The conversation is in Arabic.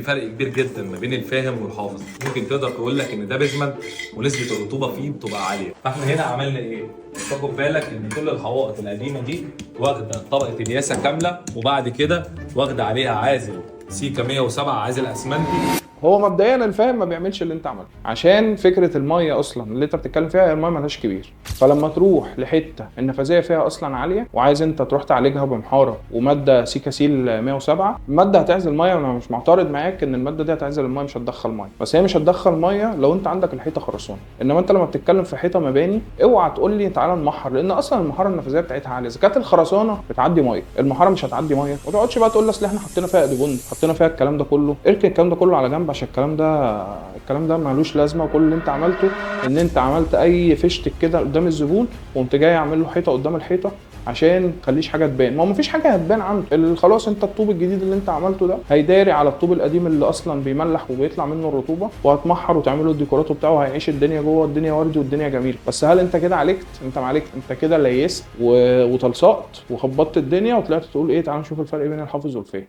في فرق كبير جدا ما بين الفاهم والحافظ. ممكن تقدر تقول لك ان ده بيزمنت ونسبه الرطوبه فيه بتبقى عاليه. فاحنا هنا عملنا ايه؟ تاخد بالك ان كل الحوائط القديمه دي واخده طبقه الياسه كامله، وبعد كده واخده عليها عازل سيكا 107 عازل اسمنتي. هو مبدئيا الفاهم ما بيعملش اللي انت عملته، عشان فكره الميه اصلا اللي انت بتتكلم فيها هي الميه مالهاش كبير. فلما تروح لحته النفاذيه فيها اصلا عاليه وعايز انت تروح تعالجها بمحاره وماده سيكاسيل 107، الماده هتعزل الميه. انا مش معترض معاك ان الماده دي هتعزل الميه، مش هتدخل ميه، بس هي مش هتدخل ميه لو انت عندك الحيطه خرسانه. انما انت لما بتتكلم في حيطه مباني اوعى تقول لي تعالى نمحر، لان اصلا المحاره النفاذيه بتاعتها عاليه. اذا كانت الخرسانه بتعدي ميه، المحاره مش هتعدي ميه. ما تقعدش بقى تقول لي اصل احنا حطينا فيها ادوبون، حطينا فيها الكلام ده كله. اركن الكلام ده كله على جنب، عشان الكلام ده مالوش لازمه. وكل اللي انت عملته ان انت عملت اي فيشتك كده قدام الزبون، وقمت جاي عامل له حيطه قدام الحيطه عشان تخليش حاجه تبان. ما هو مفيش حاجه هتبان عنده. خلاص انت الطوب الجديد اللي انت عملته ده هيداري على الطوب القديم اللي اصلا بيملح وبيطلع منه الرطوبه، وهتمحر وتعمله الديكورات بتاعه، وهيعيش الدنيا جوه، الدنيا وردي والدنيا جميله. بس هل انت كده عالجت؟ انت ما عالجت، انت كده ليست وتلصقت وخبطت الدنيا وطلعت تقول ايه تعالى نشوف الفرق بين الحافظ والفاهم.